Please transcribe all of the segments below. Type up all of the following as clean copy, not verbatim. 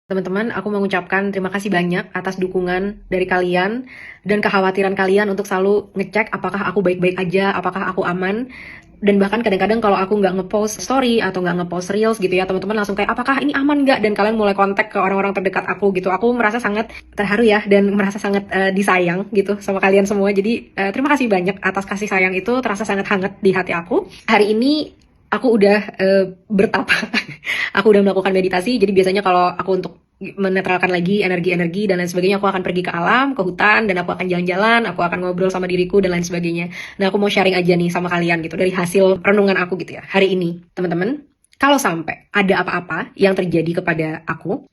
Teman-teman, aku mengucapkan terima kasih banyak atas dukungan dari kalian dan kekhawatiran kalian untuk selalu ngecek apakah aku baik-baik aja, apakah aku aman. Dan bahkan kadang-kadang kalau aku nggak ngepost story atau nggak ngepost reels gitu ya, teman-teman langsung kayak apakah ini aman nggak? Dan kalian mulai kontak ke orang-orang terdekat aku gitu. Aku merasa sangat terharu ya dan merasa sangat disayang gitu sama kalian semua. Jadi terima kasih banyak atas kasih sayang itu, terasa sangat hangat di hati aku. Hari ini aku udah bertapa. Aku udah melakukan meditasi. Jadi biasanya kalau aku untuk menetralkan lagi energi-energi dan lain sebagainya, aku akan pergi ke alam, ke hutan, dan aku akan jalan-jalan, aku akan ngobrol sama diriku dan lain sebagainya. Nah, aku mau sharing aja nih sama kalian gitu dari hasil renungan aku gitu ya hari ini, teman-teman. Kalau sampai ada apa-apa yang terjadi kepada aku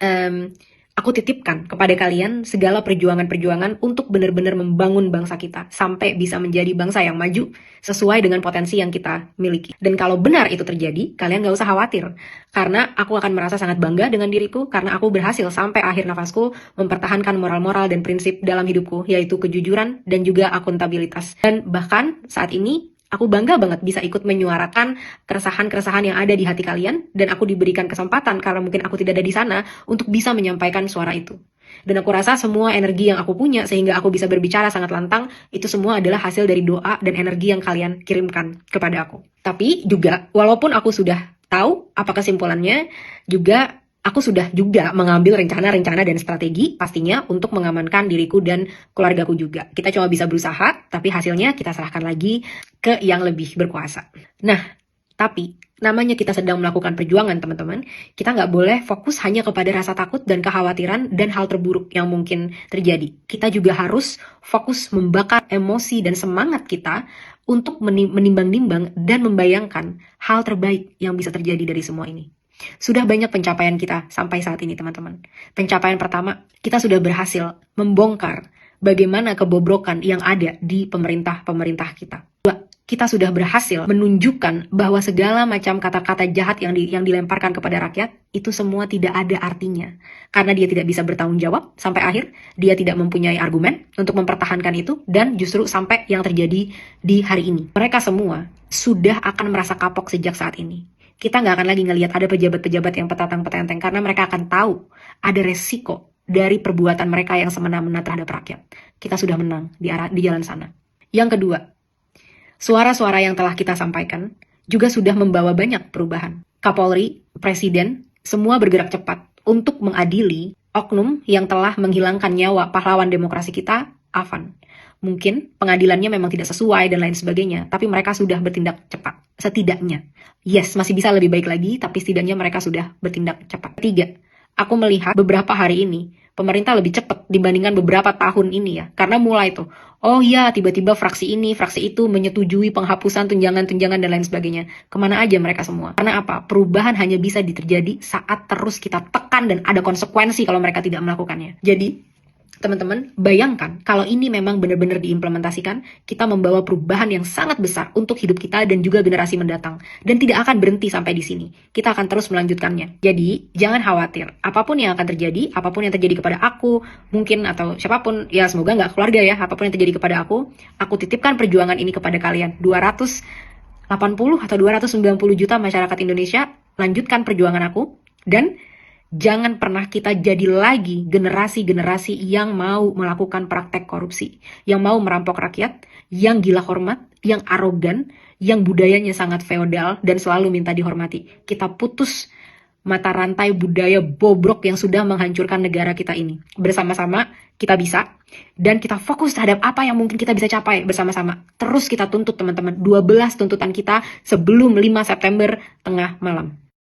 titipkan kepada kalian segala perjuangan-perjuangan untuk benar-benar membangun bangsa kita sampai bisa menjadi bangsa yang maju sesuai dengan potensi yang kita miliki. Dan kalau benar itu terjadi, kalian gak usah khawatir. Karena aku akan merasa sangat bangga dengan diriku karena aku berhasil sampai akhir nafasku mempertahankan moral-moral dan prinsip dalam hidupku, yaitu kejujuran dan juga akuntabilitas. Dan bahkan saat ini, aku bangga banget bisa ikut menyuarakan keresahan-keresahan yang ada di hati kalian, dan aku diberikan kesempatan karena mungkin aku tidak ada di sana untuk bisa menyampaikan suara itu. Dan aku rasa semua energi yang aku punya sehingga aku bisa berbicara sangat lantang, itu semua adalah hasil dari doa dan energi yang kalian kirimkan kepada aku. Tapi juga, walaupun aku sudah tahu apa kesimpulannya, juga aku sudah juga mengambil rencana-rencana dan strategi pastinya untuk mengamankan diriku dan keluargaku juga. Kita cuma bisa berusaha, tapi hasilnya kita serahkan lagi ke yang lebih berkuasa. Nah, tapi namanya kita sedang melakukan perjuangan, teman-teman. Kita nggak boleh fokus hanya kepada rasa takut dan kekhawatiran dan hal terburuk yang mungkin terjadi. Kita juga harus fokus membakar emosi dan semangat kita untuk menimbang-nimbang dan membayangkan hal terbaik yang bisa terjadi dari semua ini. Sudah banyak pencapaian kita sampai saat ini, teman-teman. Pencapaian pertama, kita sudah berhasil membongkar bagaimana kebobrokan yang ada di pemerintah kita. Dua, kita sudah berhasil menunjukkan bahwa segala macam kata-kata jahat yang dilemparkan kepada rakyat, itu semua tidak ada artinya. Karena dia tidak bisa bertanggung jawab sampai akhir, dia tidak mempunyai argumen untuk mempertahankan itu, dan justru sampai yang terjadi di hari ini. Mereka semua sudah akan merasa kapok sejak saat ini. Kita nggak akan lagi ngelihat ada pejabat-pejabat yang petatang-petenteng karena mereka akan tahu ada resiko dari perbuatan mereka yang semena-mena terhadap rakyat. Kita sudah menang di jalan sana. Yang kedua, suara-suara yang telah kita sampaikan juga sudah membawa banyak perubahan. Kapolri, Presiden, semua bergerak cepat untuk mengadili oknum yang telah menghilangkan nyawa pahlawan demokrasi kita, Afan. Mungkin pengadilannya memang tidak sesuai dan lain sebagainya, tapi mereka sudah bertindak cepat. Setidaknya. Yes, masih bisa lebih baik lagi, tapi setidaknya mereka sudah bertindak cepat. Ketiga, aku melihat beberapa hari ini, pemerintah lebih cepat dibandingkan beberapa tahun ini ya. Karena mulai tuh, oh iya tiba-tiba fraksi ini, fraksi itu menyetujui penghapusan tunjangan-tunjangan dan lain sebagainya. Kemana aja mereka semua? Karena apa? Perubahan hanya bisa terjadi saat terus kita tekan dan ada konsekuensi kalau mereka tidak melakukannya. Jadi, teman-teman, bayangkan kalau ini memang benar-benar diimplementasikan, kita membawa perubahan yang sangat besar untuk hidup kita dan juga generasi mendatang. Dan tidak akan berhenti sampai di sini. Kita akan terus melanjutkannya. Jadi, jangan khawatir. Apapun yang akan terjadi, apapun yang terjadi kepada aku, mungkin atau siapapun, ya semoga nggak keluarga ya, apapun yang terjadi kepada aku titipkan perjuangan ini kepada kalian. 280 atau 290 juta masyarakat Indonesia, lanjutkan perjuangan aku. Dan jangan pernah kita jadi lagi generasi-generasi yang mau melakukan praktek korupsi, yang mau merampok rakyat, yang gila hormat, yang arogan, yang budayanya sangat feodal dan selalu minta dihormati. Kita putus mata rantai budaya bobrok yang sudah menghancurkan negara kita ini. Bersama-sama kita bisa, dan kita fokus terhadap apa yang mungkin kita bisa capai bersama-sama. Terus kita tuntut, teman-teman, 12 tuntutan kita sebelum 5 September tengah malam.